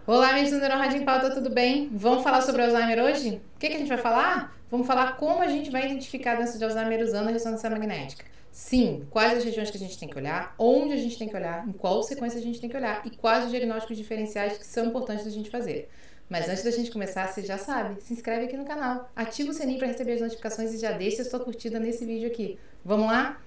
Olá, amigos do Neurorádio em Pauta, tudo bem? Vamos falar sobre Alzheimer hoje? O que a gente vai falar? Vamos falar como a gente vai identificar a doença de Alzheimer usando a ressonância magnética. Sim, quais as regiões que a gente tem que olhar, onde a gente tem que olhar, em qual sequência a gente tem que olhar e quais os diagnósticos diferenciais que são importantes da gente fazer. Mas antes da gente começar, você já sabe, se inscreve aqui no canal, ativa o sininho para receber as notificações e já deixa a sua curtida nesse vídeo aqui. Vamos lá?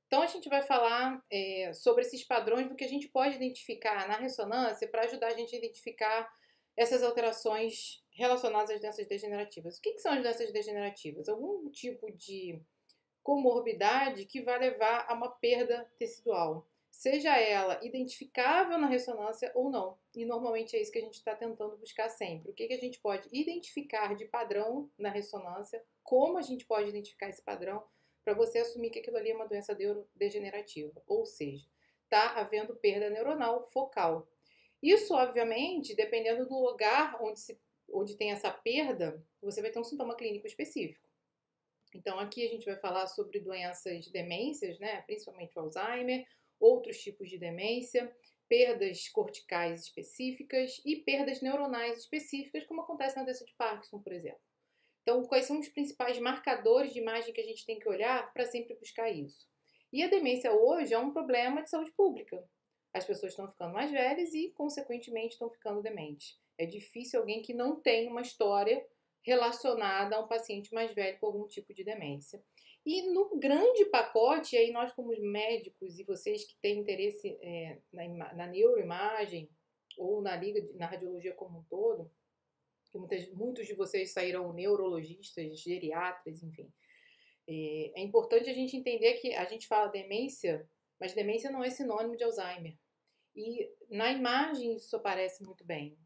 Então, a gente vai falar sobre esses padrões do que a gente pode identificar na ressonância para ajudar a gente a identificar essas alterações relacionadas às doenças degenerativas. O que são as doenças degenerativas? Algum tipo de comorbidade que vai levar a uma perda tecidual, seja ela identificável na ressonância ou não. E normalmente é isso que a gente está tentando buscar sempre. O que a gente pode identificar de padrão na ressonância, como a gente pode identificar esse padrão, para você assumir que aquilo ali é uma doença neurodegenerativa, ou seja, está havendo perda neuronal focal. Isso, obviamente, dependendo do lugar onde tem essa perda, você vai ter um sintoma clínico específico. Então, aqui a gente vai falar sobre doenças demências, né? Principalmente o Alzheimer, outros tipos de demência, perdas corticais específicas e perdas neuronais específicas, como acontece na doença de Parkinson, por exemplo. Então, quais são os principais marcadores de imagem que a gente tem que olhar para sempre buscar isso? E a demência hoje é um problema de saúde pública. As pessoas estão ficando mais velhas e, consequentemente, estão ficando dementes. É difícil alguém que não tem uma história relacionada a um paciente mais velho com algum tipo de demência. E no grande pacote, aí nós como médicos e vocês que têm interesse na neuroimagem ou na radiologia como um todo, que muitos de vocês saíram neurologistas, geriatras, enfim. É importante a gente entender que a gente fala demência, mas demência não é sinônimo de Alzheimer. E na imagem isso aparece muito bem.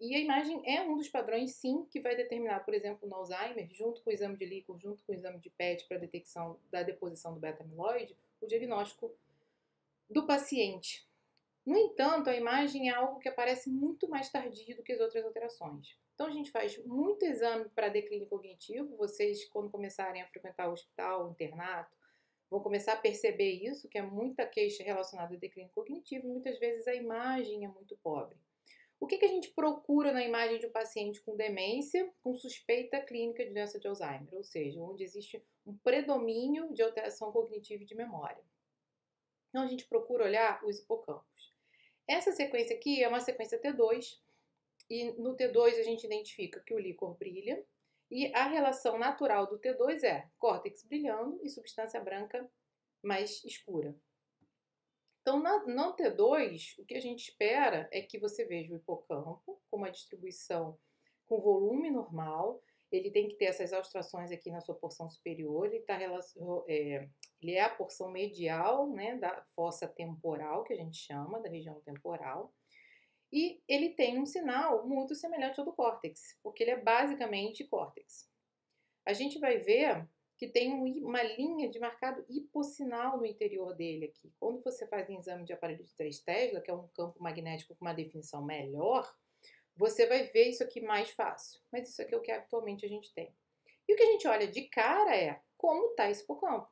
E a imagem é um dos padrões, sim, que vai determinar, por exemplo, no Alzheimer, junto com o exame de líquor, junto com o exame de PET para detecção da deposição do beta-amiloide, o diagnóstico do paciente. No entanto, a imagem é algo que aparece muito mais tardio do que as outras alterações. Então, a gente faz muito exame para declínio cognitivo. Vocês, quando começarem a frequentar o hospital, o internato, vão começar a perceber isso, que é muita queixa relacionada ao declínio cognitivo. Muitas vezes a imagem é muito pobre. O que a gente procura na imagem de um paciente com demência, com suspeita clínica de doença de Alzheimer? Ou seja, onde existe um predomínio de alteração cognitiva e de memória. Então, a gente procura olhar os hipocampos. Essa sequência aqui é uma sequência T2, e no T2 a gente identifica que o líquor brilha, e a relação natural do T2 é córtex brilhando e substância branca mais escura. Então, no T2, o que a gente espera é que você veja o hipocampo com uma distribuição com volume normal. Ele tem que ter essas austrações aqui na sua porção superior. Ele é a porção medial, né, da fossa temporal, que a gente chama, da região temporal. E ele tem um sinal muito semelhante ao do córtex, porque ele é basicamente córtex. A gente vai ver que tem uma linha de marcado hipossinal no interior dele aqui. Quando você faz um exame de aparelho de 3 Tesla, que é um campo magnético com uma definição melhor, você vai ver isso aqui mais fácil. Mas isso aqui é o que atualmente a gente tem. E o que a gente olha de cara é como está esse hipocampo.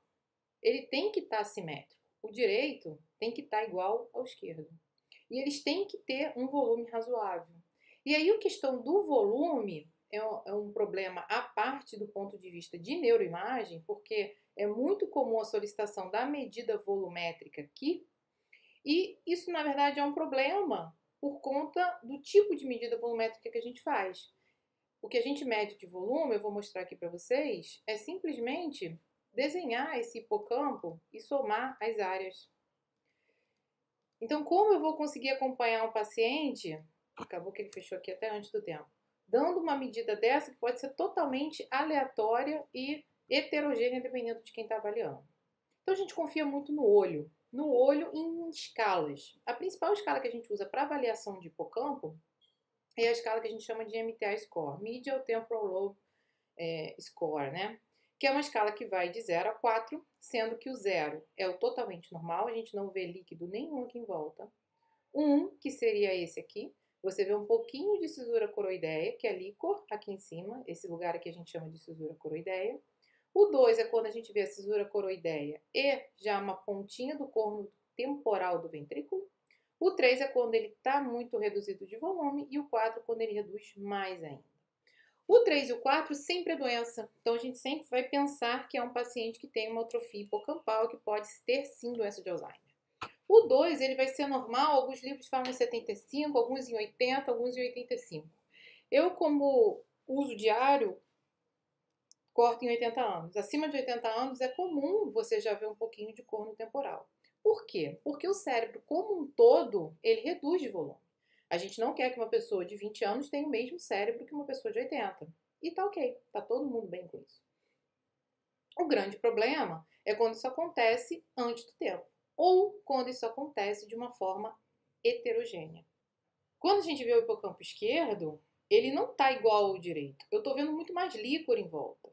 Ele tem que estar simétrico. O direito tem que estar igual ao esquerdo. E eles têm que ter um volume razoável. E aí a questão do volume é um problema à parte do ponto de vista de neuroimagem, porque é muito comum a solicitação da medida volumétrica aqui, e isso, na verdade, é um problema por conta do tipo de medida volumétrica que a gente faz. O que a gente mede de volume, eu vou mostrar aqui para vocês, é simplesmente desenhar esse hipocampo e somar as áreas. Então, como eu vou conseguir acompanhar um paciente, acabou que ele fechou aqui até antes do tempo, dando uma medida dessa que pode ser totalmente aleatória e heterogênea dependendo de quem está avaliando. Então, a gente confia muito no olho em escalas. A principal escala que a gente usa para avaliação de hipocampo é a escala que a gente chama de MTA Score, Medial Temporal Lobe Score, né? Que é uma escala que vai de 0 a 4, sendo que o 0 é o totalmente normal, a gente não vê líquido nenhum aqui em volta. 1, que seria esse aqui, Você vê um pouquinho de cisura coroideia, que é líquor, aqui em cima. Esse lugar aqui a gente chama de cisura coroideia. O 2 é quando a gente vê a cisura coroideia e já uma pontinha do corno temporal do ventrículo. O 3 é quando ele está muito reduzido de volume. E o 4 quando ele reduz mais ainda. O 3 e o 4 sempre é doença. Então, a gente sempre vai pensar que é um paciente que tem uma atrofia hipocampal, que pode ter sim doença de Alzheimer. O 2, ele vai ser normal, alguns livros falam em 75, alguns em 80, alguns em 85. Eu, como uso diário, corto em 80 anos. Acima de 80 anos é comum você já ver um pouquinho de corno temporal. Por quê? Porque o cérebro, como um todo, ele reduz de volume. A gente não quer que uma pessoa de 20 anos tenha o mesmo cérebro que uma pessoa de 80. E tá ok, tá todo mundo bem com isso. O grande problema é quando isso acontece antes do tempo. Ou quando isso acontece de uma forma heterogênea. Quando a gente vê o hipocampo esquerdo, ele não está igual ao direito. Eu estou vendo muito mais líquor em volta.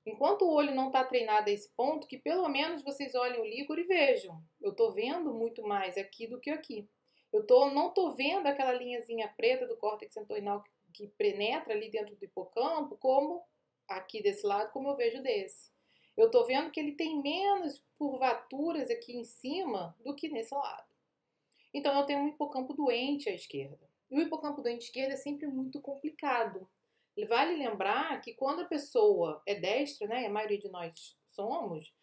Enquanto o olho não está treinado a esse ponto, que pelo menos vocês olhem o líquor e vejam. Eu estou vendo muito mais aqui do que aqui. Não estou vendo aquela linhazinha preta do córtex centoidal que penetra ali dentro do hipocampo, como aqui desse lado, como eu vejo desse. Eu estou vendo que ele tem menos curvaturas aqui em cima do que nesse lado. Então, eu tenho um hipocampo doente à esquerda. E o hipocampo doente à esquerda é sempre muito complicado. Vale lembrar que quando a pessoa é destra, né, e a maioria de nós somos,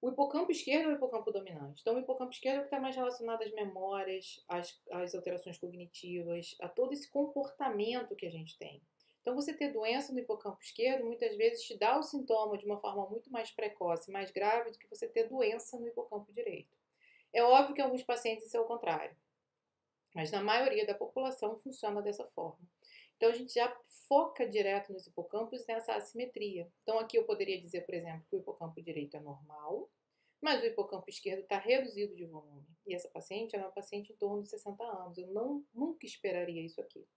o hipocampo esquerdo é o hipocampo dominante. Então, o hipocampo esquerdo é o que está mais relacionado às memórias, às alterações cognitivas, a todo esse comportamento que a gente tem. Então, você ter doença no hipocampo esquerdo, muitas vezes te dá o sintoma de uma forma muito mais precoce, mais grave, do que você ter doença no hipocampo direito. É óbvio que em alguns pacientes isso é o contrário, mas na maioria da população funciona dessa forma. Então, a gente já foca direto nos hipocampos e nessa assimetria. Então, aqui eu poderia dizer, por exemplo, que o hipocampo direito é normal, mas o hipocampo esquerdo está reduzido de volume. E essa paciente é uma paciente em torno de 60 anos. Eu nunca esperaria isso aqui.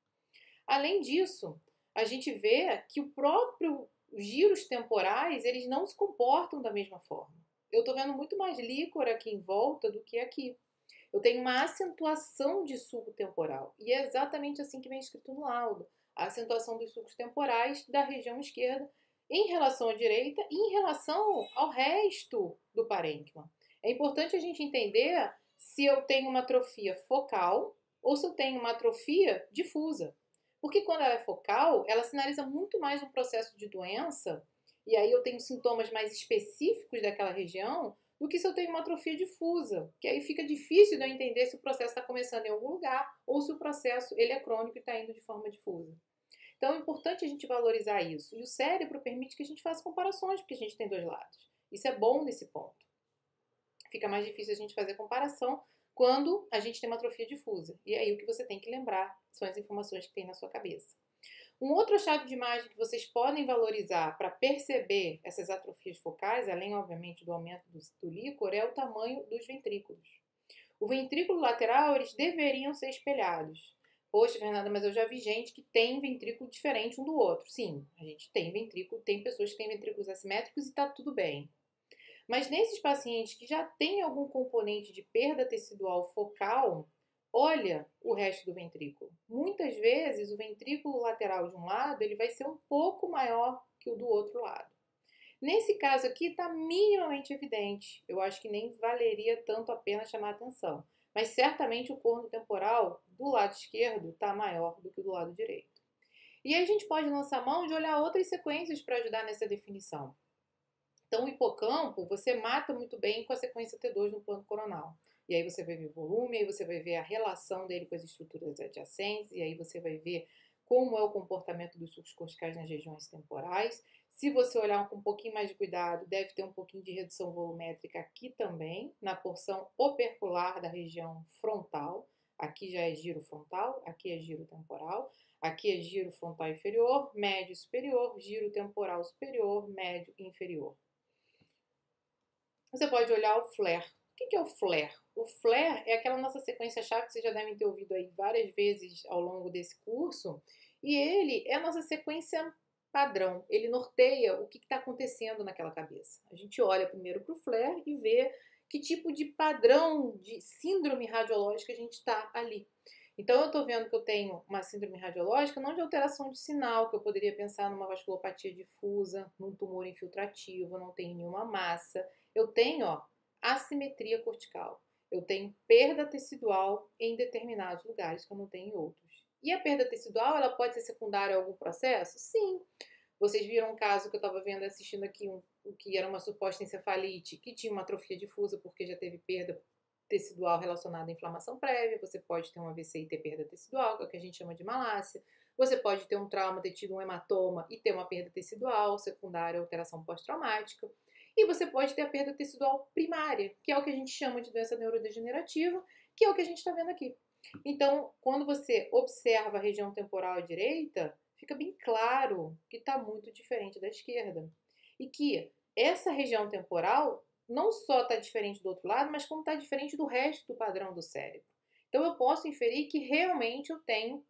Além disso, a gente vê que o próprio giros temporais, eles não se comportam da mesma forma. Eu estou vendo muito mais líquor aqui em volta do que aqui. Eu tenho uma acentuação de sulco temporal. E é exatamente assim que vem escrito no laudo. A acentuação dos sulcos temporais da região esquerda em relação à direita e em relação ao resto do parênquima. É importante a gente entender se eu tenho uma atrofia focal ou se eu tenho uma atrofia difusa. Porque quando ela é focal, ela sinaliza muito mais um processo de doença, e aí eu tenho sintomas mais específicos daquela região, do que se eu tenho uma atrofia difusa, que aí fica difícil de eu entender se o processo está começando em algum lugar ou se o processo ele é crônico e está indo de forma difusa. Então é importante a gente valorizar isso. E o cérebro permite que a gente faça comparações, porque a gente tem dois lados. Isso é bom nesse ponto. Fica mais difícil a gente fazer comparação quando a gente tem uma atrofia difusa. E aí o que você tem que lembrar são as informações que tem na sua cabeça. Um outro achado de imagem que vocês podem valorizar para perceber essas atrofias focais, além, obviamente, do aumento do líquor, é o tamanho dos ventrículos. O ventrículo lateral, eles deveriam ser espelhados. Poxa, Fernanda, mas eu já vi gente que tem ventrículo diferente um do outro. Sim, a gente tem ventrículo, tem pessoas que têm ventrículos assimétricos e está tudo bem. Mas nesses pacientes que já têm algum componente de perda tecidual focal, olha o resto do ventrículo. Muitas vezes o ventrículo lateral de um lado ele vai ser um pouco maior que o do outro lado. Nesse caso aqui está minimamente evidente. Eu acho que nem valeria tanto a pena chamar atenção. Mas certamente o corno temporal do lado esquerdo está maior do que o do lado direito. E aí a gente pode lançar mão de olhar outras sequências para ajudar nessa definição. Então, o hipocampo, você mata muito bem com a sequência T2 no plano coronal. E aí você vai ver volume, aí você vai ver a relação dele com as estruturas adjacentes, e aí você vai ver como é o comportamento dos sulcos corticais nas regiões temporais. Se você olhar com um pouquinho mais de cuidado, deve ter um pouquinho de redução volumétrica aqui também, na porção opercular da região frontal. Aqui já é giro frontal, aqui é giro temporal. Aqui é giro frontal inferior, médio superior, giro temporal superior, médio inferior. Você pode olhar o flare. O que é o flare? O flare é aquela nossa sequência-chave que vocês já devem ter ouvido aí várias vezes ao longo desse curso. E ele é a nossa sequência padrão. Ele norteia o que está acontecendo naquela cabeça. A gente olha primeiro para o flare e vê que tipo de padrão de síndrome radiológica a gente está ali. Então, eu estou vendo que eu tenho uma síndrome radiológica, não de alteração de sinal, que eu poderia pensar numa vasculopatia difusa, num tumor infiltrativo, eu não tenho nenhuma massa. Eu tenho, ó, assimetria cortical. Eu tenho perda tecidual em determinados lugares que eu não tenho em outros. E a perda tecidual, ela pode ser secundária a algum processo? Sim. Vocês viram um caso que eu estava vendo, assistindo aqui, que era uma suposta encefalite, que tinha uma atrofia difusa porque já teve perda tecidual relacionada à inflamação prévia. Você pode ter um AVC e ter perda tecidual, que é o que a gente chama de malácia. Você pode ter um trauma, ter tido um hematoma e ter uma perda tecidual secundária, alteração pós-traumática. E você pode ter a perda tecidual primária, que é o que a gente chama de doença neurodegenerativa, que é o que a gente está vendo aqui. Então, quando você observa a região temporal à direita, fica bem claro que está muito diferente da esquerda. E que essa região temporal não só está diferente do outro lado, mas como está diferente do resto do padrão do cérebro. Então, eu posso inferir que realmente eu tenho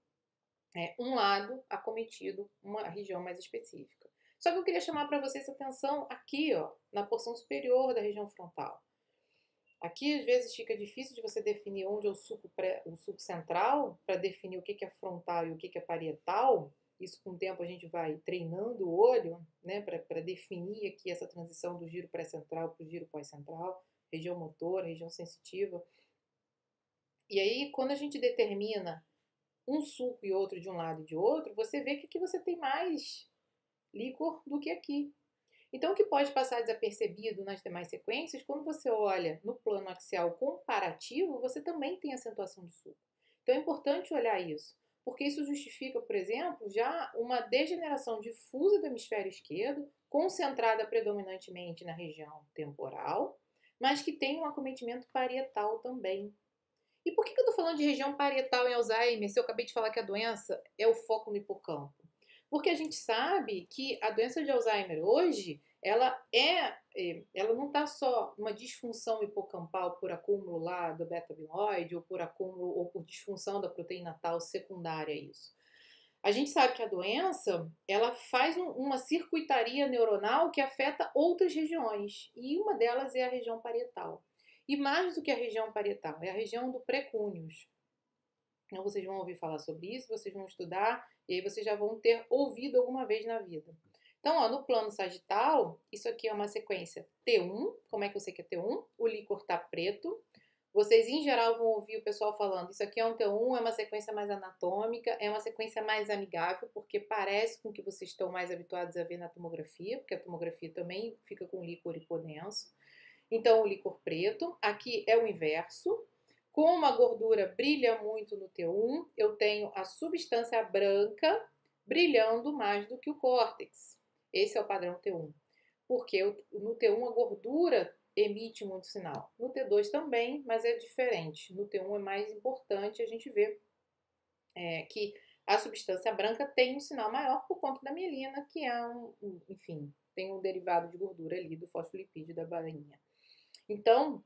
um lado acometido, uma região mais específica. Só que eu queria chamar para vocês atenção aqui, ó, na porção superior da região frontal. Aqui, às vezes, fica difícil de você definir onde é o sulco central, para definir o que é frontal e o que é parietal. Isso, com o tempo, a gente vai treinando o olho, né, para definir aqui essa transição do giro pré-central para o giro pós-central, região motora, região sensitiva. E aí, quando a gente determina um sulco e outro de um lado e de outro, você vê que aqui você tem mais líquor do que aqui. Então, o que pode passar desapercebido nas demais sequências, quando você olha no plano axial comparativo, você também tem acentuação de sulco. Então, é importante olhar isso, porque isso justifica, por exemplo, já uma degeneração difusa do hemisfério esquerdo, concentrada predominantemente na região temporal, mas que tem um acometimento parietal também. E por que eu estou falando de região parietal em Alzheimer, se eu acabei de falar que a doença é o foco no hipocampo? Porque a gente sabe que a doença de Alzheimer hoje, ela não está só uma disfunção hipocampal por acúmulo lá do beta-amiloide ou por acúmulo ou por disfunção da proteína tal secundária a isso. A gente sabe que a doença, ela faz uma circuitaria neuronal que afeta outras regiões, e uma delas é a região parietal. E mais do que a região parietal, é a região do precúneus. Então, vocês vão ouvir falar sobre isso, vocês vão estudar, e aí vocês já vão ter ouvido alguma vez na vida. Então, ó, no plano sagital, isso aqui é uma sequência T1. Como é que eu sei que é T1? O líquor tá preto. Vocês, em geral, vão ouvir o pessoal falando, isso aqui é um T1, é uma sequência mais anatômica, é uma sequência mais amigável, porque parece com o que vocês estão mais habituados a ver na tomografia, porque a tomografia também fica com líquor hipodenso. Então, o líquor preto. Aqui é o inverso. Como a gordura brilha muito no T1, eu tenho a substância branca brilhando mais do que o córtex. Esse é o padrão T1. Porque no T1 a gordura emite muito sinal. No T2 também, mas é diferente. No T1 é mais importante a gente ver que a substância branca tem um sinal maior por conta da mielina, que é enfim, tem um derivado de gordura ali do fosfolipídio da bainha. Então,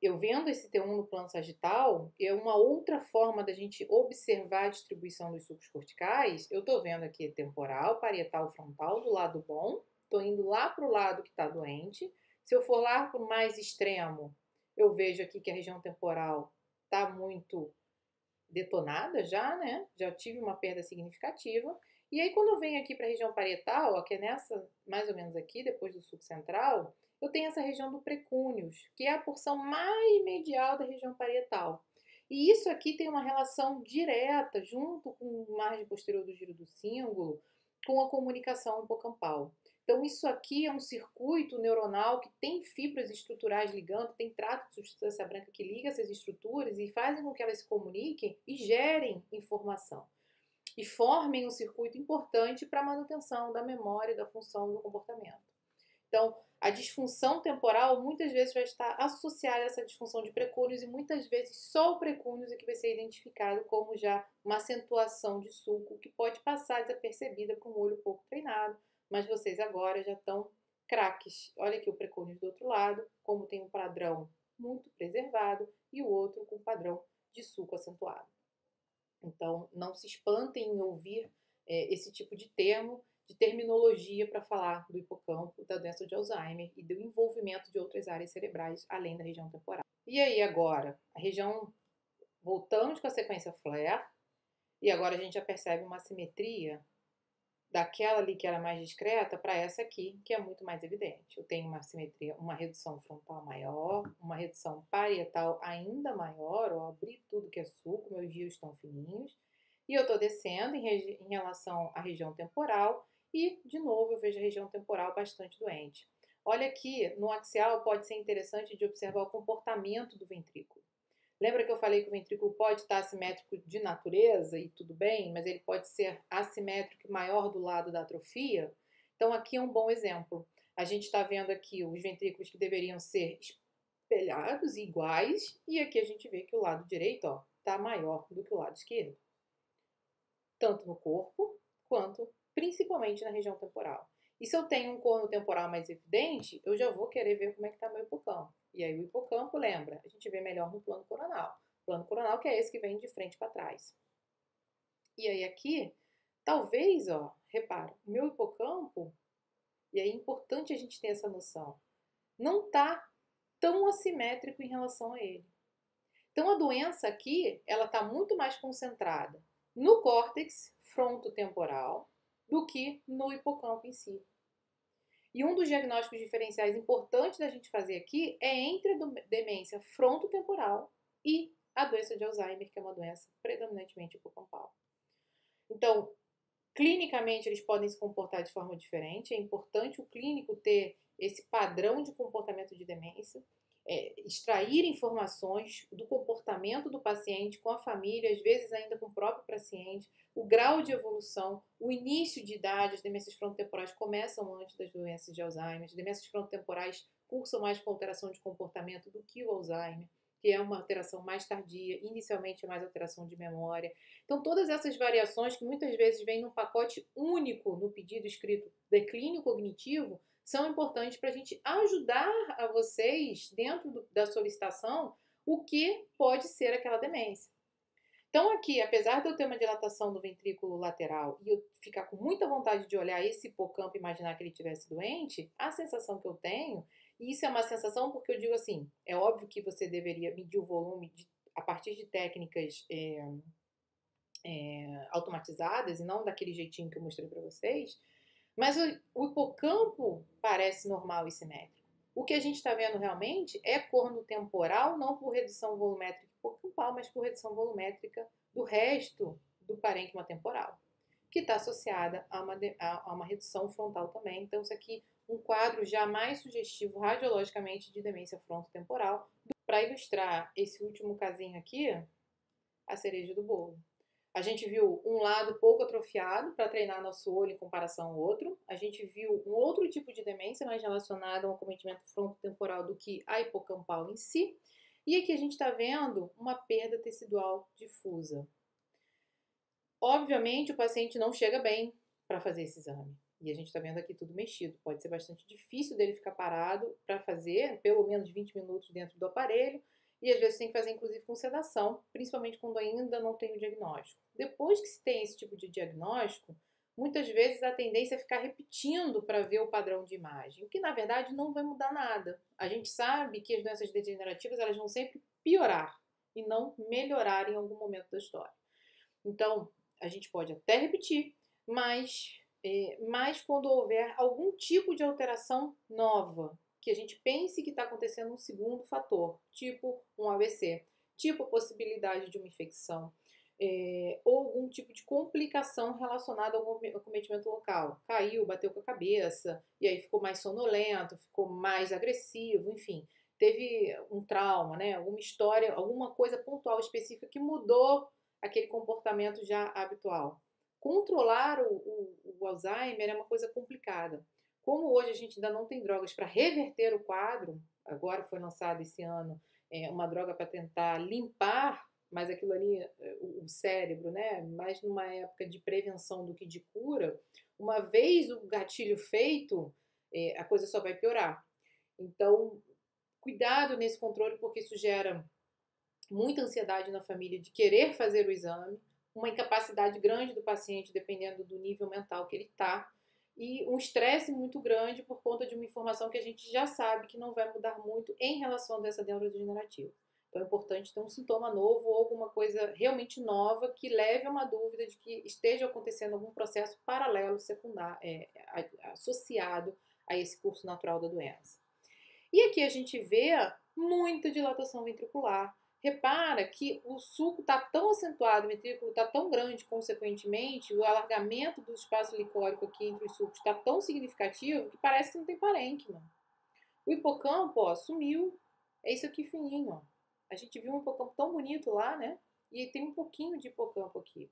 eu vendo esse T1 no plano sagital, é uma outra forma da gente observar a distribuição dos sucos corticais. Eu estou vendo aqui temporal, parietal, frontal, do lado bom. Estou indo lá para o lado que está doente. Se eu for lá para o mais extremo, eu vejo aqui que a região temporal está muito detonada já, né? Já tive uma perda significativa. E aí, quando eu venho aqui para a região parietal, ó, que é nessa, mais ou menos aqui, depois do sulco central, eu tenho essa região do precúneus, que é a porção mais medial da região parietal. E isso aqui tem uma relação direta, junto com a margem posterior do giro do cíngulo, com a comunicação hipocampal. Então, isso aqui é um circuito neuronal que tem fibras estruturais ligando, tem trato de substância branca que liga essas estruturas e fazem com que elas se comuniquem e gerem informação. E formem um circuito importante para a manutenção da memória e da função do comportamento. Então, a disfunção temporal muitas vezes vai estar associada a essa disfunção de precúneos e muitas vezes só o precúneos é que vai ser identificado como já uma acentuação de sulco que pode passar desapercebida com o olho pouco treinado, mas vocês agora já estão craques. Olha aqui o precúneos do outro lado, como tem um padrão muito preservado e o outro com padrão de sulco acentuado. Então, não se espantem em ouvir esse tipo de termo, de terminologia para falar do hipocampo, da doença de Alzheimer e do envolvimento de outras áreas cerebrais além da região temporal. E aí agora, a região voltamos com a sequência flare, e agora a gente já percebe uma simetria daquela ali que era mais discreta para essa aqui, que é muito mais evidente. Eu tenho uma simetria, uma redução frontal maior, uma redução parietal ainda maior, eu abri tudo que é sulco, meus giros estão fininhos, e eu estou descendo em relação à região temporal, e, de novo, eu vejo a região temporal bastante doente. Olha aqui, no axial pode ser interessante de observar o comportamento do ventrículo. Lembra que eu falei que o ventrículo pode estar assimétrico de natureza e tudo bem, mas ele pode ser assimétrico maior do lado da atrofia? Então aqui é um bom exemplo. A gente está vendo aqui os ventrículos que deveriam ser espelhados e iguais, e aqui a gente vê que o lado direito está maior do que o lado esquerdo. Tanto no corpo, quanto principalmente na região temporal. E se eu tenho um corno temporal mais evidente, eu já vou querer ver como é que está meu hipocampo. E aí o hipocampo, lembra, a gente vê melhor no plano coronal. Plano coronal que é esse que vem de frente para trás. E aí aqui, talvez, repara, o meu hipocampo, e aí é importante a gente ter essa noção, não está tão assimétrico em relação a ele. Então a doença aqui, ela está muito mais concentrada no córtex frontotemporal do que no hipocampo em si. E um dos diagnósticos diferenciais importantes da gente fazer aqui é entre a demência frontotemporal e a doença de Alzheimer, que é uma doença predominantemente hipocampal. Então, clinicamente, eles podem se comportar de forma diferente. É importante o clínico ter esse padrão de comportamento de demência, extrair informações do comportamento do paciente com a família, às vezes ainda com o próprio paciente, o grau de evolução, o início de idade. As demências frontotemporais começam antes das doenças de Alzheimer. As demências frontotemporais cursam mais com alteração de comportamento do que o Alzheimer, que é uma alteração mais tardia, inicialmente é mais alteração de memória. Então, todas essas variações que muitas vezes vêm num pacote único no pedido escrito declínio cognitivo, são importantes para a gente ajudar a vocês, dentro da solicitação, o que pode ser aquela demência. Então aqui, apesar de eu ter uma dilatação do ventrículo lateral e eu ficar com muita vontade de olhar esse hipocampo e imaginar que ele estivesse doente, a sensação que eu tenho, e isso é uma sensação porque eu digo assim, é óbvio que você deveria medir o volume a partir de técnicas automatizadas e não daquele jeitinho que eu mostrei para vocês, mas o hipocampo parece normal e simétrico. O que a gente está vendo realmente é corno temporal, não por redução volumétrica hipocampal, mas por redução volumétrica do resto do parênquima temporal, que está associada a uma redução frontal também. Então, isso aqui é um quadro já mais sugestivo radiologicamente de demência frontotemporal. Para ilustrar esse último casinho aqui, a cereja do bolo. A gente viu um lado pouco atrofiado para treinar nosso olho em comparação ao outro. A gente viu um outro tipo de demência mais relacionada a um acometimento frontotemporal do que a hipocampal em si. E aqui a gente está vendo uma perda tecidual difusa. Obviamente, o paciente não chega bem para fazer esse exame. E a gente está vendo aqui tudo mexido. Pode ser bastante difícil dele ficar parado para fazer pelo menos 20 minutos dentro do aparelho. E às vezes tem que fazer, inclusive, com sedação, principalmente quando ainda não tem o diagnóstico. Depois que se tem esse tipo de diagnóstico, muitas vezes a tendência é ficar repetindo para ver o padrão de imagem, o que na verdade não vai mudar nada. A gente sabe que as doenças degenerativas elas vão sempre piorar e não melhorar em algum momento da história. Então, a gente pode até repetir, mas quando houver algum tipo de alteração nova, que a gente pense que está acontecendo um segundo fator, tipo um AVC, tipo a possibilidade de uma infecção, ou algum tipo de complicação relacionada ao acometimento local. Caiu, bateu com a cabeça, e aí ficou mais sonolento, ficou mais agressivo, enfim. Teve um trauma, né? Alguma história, alguma coisa pontual específica que mudou aquele comportamento já habitual. Controlar o Alzheimer é uma coisa complicada. Como hoje a gente ainda não tem drogas para reverter o quadro, agora foi lançada esse ano uma droga para tentar limpar, mas aquilo ali, o cérebro, né? Mais numa época de prevenção do que de cura, uma vez o gatilho feito, a coisa só vai piorar. Então, cuidado nesse controle, porque isso gera muita ansiedade na família de querer fazer o exame, uma incapacidade grande do paciente, dependendo do nível mental que ele está, e um estresse muito grande por conta de uma informação que a gente já sabe que não vai mudar muito em relação a doença neurodegenerativa. Então é importante ter um sintoma novo ou alguma coisa realmente nova que leve a uma dúvida de que esteja acontecendo algum processo paralelo, secundário, associado a esse curso natural da doença. E aqui a gente vê muita dilatação ventricular. Repara que o suco está tão acentuado, o ventrículo está tão grande, consequentemente, o alargamento do espaço licórico aqui entre os sucos está tão significativo que parece que não tem parênquima. O hipocampo, ó, sumiu. É isso aqui fininho, ó. A gente viu um hipocampo tão bonito lá, né? E tem um pouquinho de hipocampo aqui.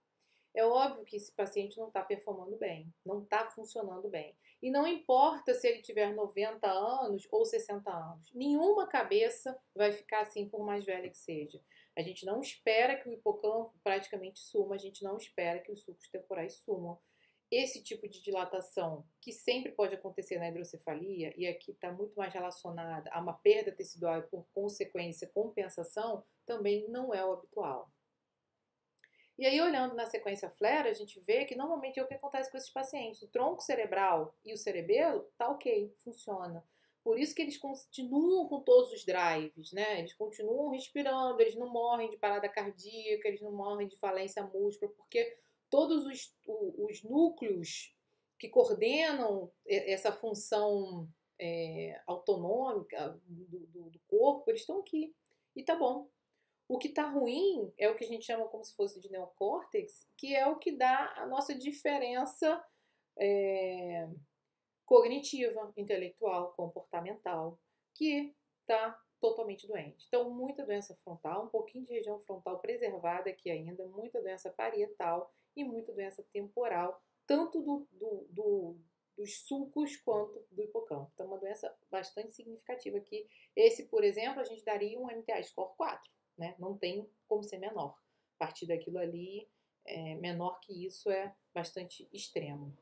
É óbvio que esse paciente não está performando bem, não está funcionando bem. E não importa se ele tiver 90 anos ou 60 anos, nenhuma cabeça vai ficar assim por mais velha que seja. A gente não espera que o hipocampo praticamente suma, a gente não espera que os sucos temporais sumam. Esse tipo de dilatação, que sempre pode acontecer na hidrocefalia, e aqui está muito mais relacionada a uma perda tecidual e, por consequência, compensação, também não é o habitual. E aí, olhando na sequência flare, a gente vê que normalmente é o que acontece com esses pacientes. O tronco cerebral e o cerebelo tá ok, funciona. Por isso que eles continuam com todos os drives, né? Eles continuam respirando, eles não morrem de parada cardíaca, eles não morrem de falência múltipla, porque todos os núcleos que coordenam essa função autonômica do corpo, eles estão aqui. E tá bom. O que está ruim é o que a gente chama como se fosse de neocórtex, que é o que dá a nossa diferença cognitiva, intelectual, comportamental, que está totalmente doente. Então, muita doença frontal, um pouquinho de região frontal preservada aqui ainda, muita doença parietal e muita doença temporal, tanto dos sulcos quanto do hipocampo. Então, uma doença bastante significativa aqui. Esse, por exemplo, a gente daria um MTA score 4. Né? Não tem como ser menor. A partir daquilo ali, menor que isso é bastante extremo.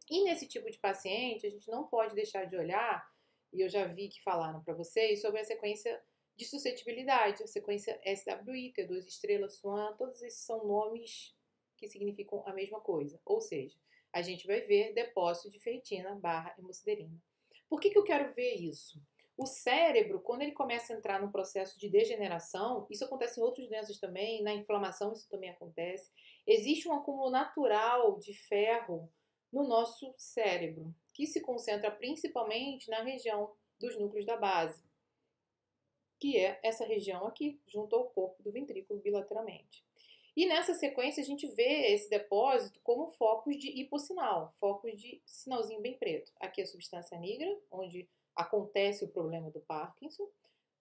E nesse tipo de paciente, a gente não pode deixar de olhar, e eu já vi que falaram para vocês, sobre a sequência de suscetibilidade, a sequência SWI, T2 estrelas, SWAN, todos esses são nomes que significam a mesma coisa. Ou seja, a gente vai ver depósito de ferritina / hemosiderina. Por que eu quero ver isso? O cérebro, quando ele começa a entrar num processo de degeneração, isso acontece em outras doenças também, na inflamação isso também acontece, existe um acúmulo natural de ferro no nosso cérebro, que se concentra principalmente na região dos núcleos da base, que é essa região aqui, junto ao corpo do ventrículo bilateralmente. E nessa sequência a gente vê esse depósito como focos de hipossinal, focos de sinalzinho bem preto. Aqui a substância negra, onde acontece o problema do Parkinson,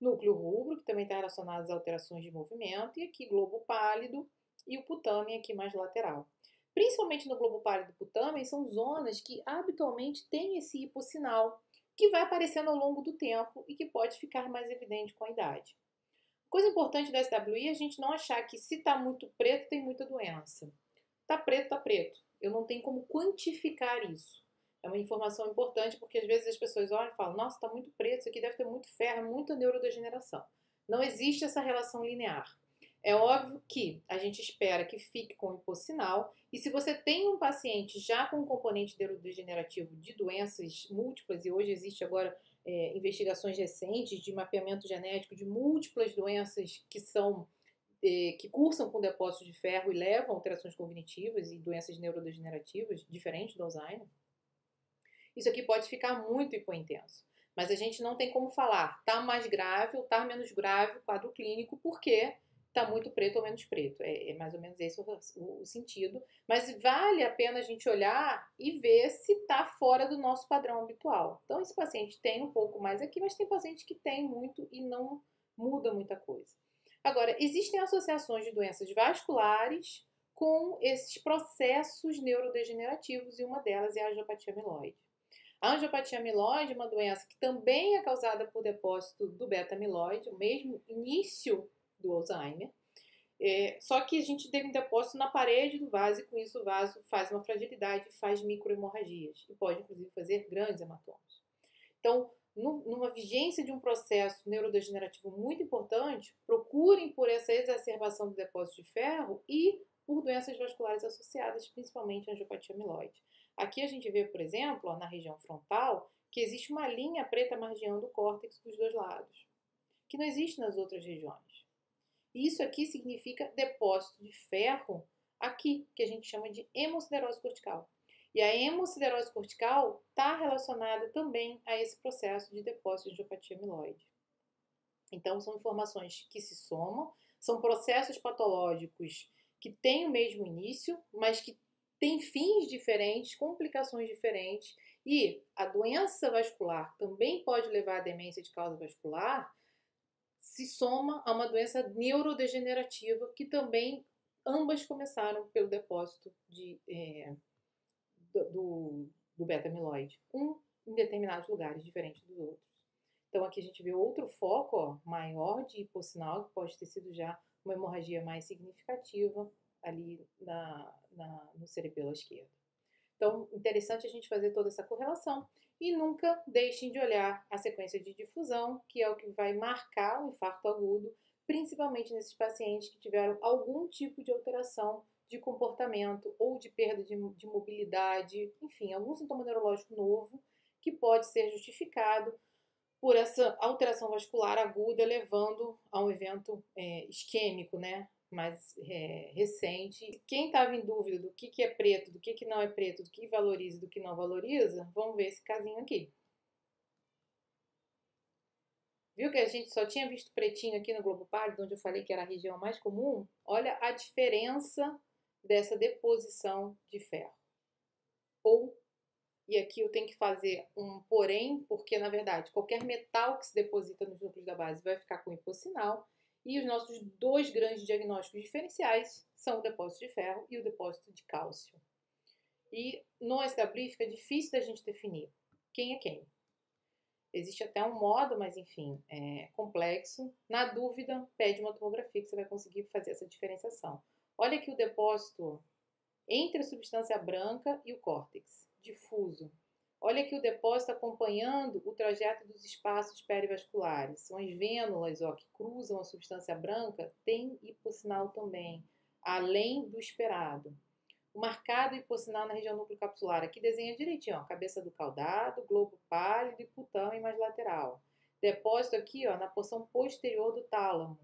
núcleo rubro, que também está relacionado às alterações de movimento, e aqui globo pálido e o putâmen aqui mais lateral. Principalmente no globo pálido e putâmen, são zonas que habitualmente têm esse hipossinal, que vai aparecendo ao longo do tempo e que pode ficar mais evidente com a idade. Coisa importante da SWI é a gente não achar que se está muito preto, tem muita doença. Está preto, está preto. Eu não tenho como quantificar isso. É uma informação importante porque às vezes as pessoas olham e falam, nossa, está muito preto, isso aqui deve ter muito ferro, muita neurodegeneração. Não existe essa relação linear. É óbvio que a gente espera que fique com hipossinal, e se você tem um paciente já com um componente neurodegenerativo de doenças múltiplas, e hoje existe agora investigações recentes de mapeamento genético de múltiplas doenças que cursam com depósito de ferro e levam a alterações cognitivas e doenças neurodegenerativas, diferente do Alzheimer, isso aqui pode ficar muito hipointenso. Mas a gente não tem como falar, tá mais grave ou tá menos grave o quadro clínico, porque tá muito preto ou menos preto. É mais ou menos esse o sentido. Mas vale a pena a gente olhar e ver se tá fora do nosso padrão habitual. Então, esse paciente tem um pouco mais aqui, mas tem paciente que tem muito e não muda muita coisa. Agora, existem associações de doenças vasculares com esses processos neurodegenerativos, e uma delas é a angiopatia amiloide. A angiopatia amiloide é uma doença que também é causada por depósito do beta-amiloide, o mesmo início do Alzheimer, só que a gente tem um depósito na parede do vaso, e com isso o vaso faz uma fragilidade, faz microhemorragias e pode inclusive fazer grandes hematomas. Então, numa vigência de um processo neurodegenerativo muito importante, procurem por essa exacerbação do depósito de ferro e por doenças vasculares associadas, principalmente à angiopatia amiloide. Aqui a gente vê, por exemplo, ó, na região frontal, que existe uma linha preta margeando o córtex dos dois lados. que não existe nas outras regiões. E isso aqui significa depósito de ferro aqui, que a gente chama de hemosiderose cortical. E a hemosiderose cortical está relacionada também a esse processo de depósito de angiopatia amiloide. Então, são informações que se somam, são processos patológicos que têm o mesmo início, mas que têm fins diferentes, complicações diferentes, e a doença vascular também pode levar à demência de causa vascular, se soma a uma doença neurodegenerativa, que também ambas começaram pelo depósito do beta-amiloide, em determinados lugares diferentes dos outros. Então aqui a gente vê outro foco maior de hipossinal, que pode ter sido já uma hemorragia mais significativa ali no cerebelo esquerdo. Então, interessante a gente fazer toda essa correlação e nunca deixem de olhar a sequência de difusão, que é o que vai marcar o infarto agudo, principalmente nesses pacientes que tiveram algum tipo de alteração de comportamento ou de perda de mobilidade, enfim, algum sintoma neurológico novo que pode ser justificado por essa alteração vascular aguda, levando a um evento isquêmico, né, mais recente. Quem estava em dúvida do que é preto, do que não é preto, do que valoriza e do que não valoriza, vamos ver esse casinho aqui. Viu que a gente só tinha visto pretinho aqui no globo pálido, onde eu falei que era a região mais comum? Olha a diferença dessa deposição de ferro. E aqui eu tenho que fazer um porém, porque na verdade qualquer metal que se deposita nos núcleos da base vai ficar com hipossinal, e os nossos dois grandes diagnósticos diferenciais são o depósito de ferro e o depósito de cálcio. E no SWI fica difícil da gente definir quem é quem. Existe até um modo, mas enfim, é complexo. Na dúvida, pede uma tomografia que você vai conseguir fazer essa diferenciação. Olha aqui o depósito entre a substância branca e o córtex difuso. Olha aqui o depósito acompanhando o trajeto dos espaços perivasculares. São as vênulas que cruzam a substância branca, tem hipossinal também, além do esperado. O marcado hipossinal na região núcleo capsular. Aqui desenha direitinho, ó, cabeça do caudado, globo pálido e putame mais lateral. Depósito aqui, ó, na porção posterior do tálamo.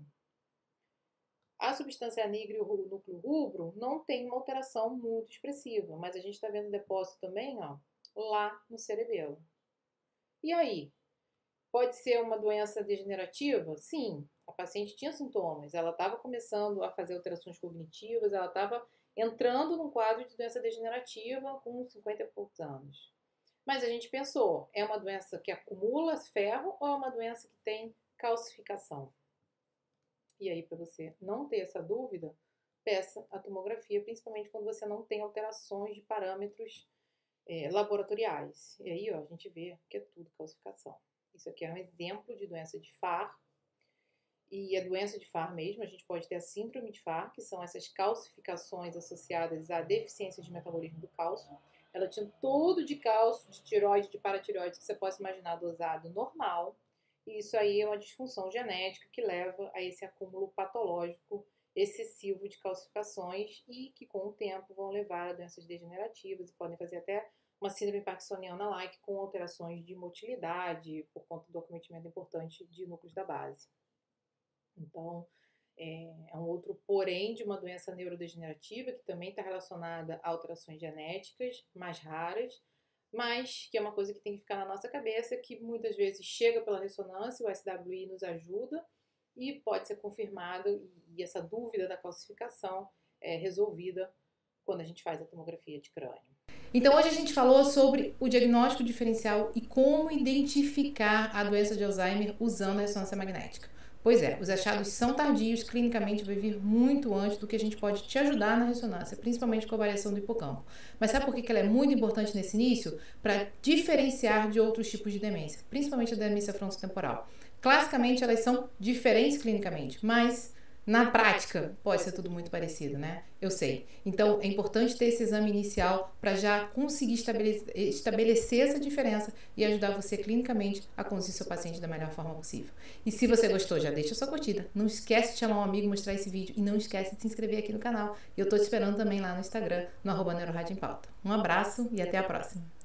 A substância negra e o núcleo rubro não tem uma alteração muito expressiva, mas a gente está vendo o depósito também, ó, lá no cerebelo. E aí? Pode ser uma doença degenerativa? Sim, a paciente tinha sintomas, ela estava começando a fazer alterações cognitivas, ela estava entrando num quadro de doença degenerativa com 50 e poucos anos. Mas a gente pensou, é uma doença que acumula ferro ou é uma doença que tem calcificação? E aí, para você não ter essa dúvida, peça a tomografia, principalmente quando você não tem alterações de parâmetros laboratoriais. E aí, ó, a gente vê que é tudo calcificação. Isso aqui é um exemplo de doença de Farr. E a doença de Farr mesmo, a gente pode ter a síndrome de Farr, que são essas calcificações associadas à deficiência de metabolismo do cálcio. Ela tinha todo de cálcio, de tireoide, de paratireoide, que você possa imaginar dosado normal. E isso aí é uma disfunção genética que leva a esse acúmulo patológico excessivo de calcificações e que com o tempo vão levar a doenças degenerativas e podem fazer até uma síndrome parkinsoniana-like com alterações de motilidade por conta do acometimento importante de núcleos da base. Então, é um outro porém de uma doença neurodegenerativa que também está relacionada a alterações genéticas mais raras, mas que é uma coisa que tem que ficar na nossa cabeça, que muitas vezes chega pela ressonância, o SWI nos ajuda e pode ser confirmado, e essa dúvida da calcificação é resolvida quando a gente faz a tomografia de crânio. Então hoje a gente falou sobre o diagnóstico diferencial e como identificar a doença de Alzheimer usando a ressonância magnética. Pois é, os achados são tardios, clinicamente vai vir muito antes do que a gente pode te ajudar na ressonância, principalmente com a variação do hipocampo. Mas sabe por que ela é muito importante nesse início? Para diferenciar de outros tipos de demência, principalmente a demência frontotemporal. Classicamente elas são diferentes clinicamente, mas na prática pode ser tudo muito parecido, né? Eu sei. Então é importante ter esse exame inicial para já conseguir estabelecer essa diferença e ajudar você clinicamente a conduzir seu paciente da melhor forma possível. E se você gostou, já deixa sua curtida. Não esquece de chamar um amigo, mostrar esse vídeo e não esquece de se inscrever aqui no canal. E eu tô te esperando também lá no Instagram, no @NeuroRádio em Pauta. Um abraço e até a próxima.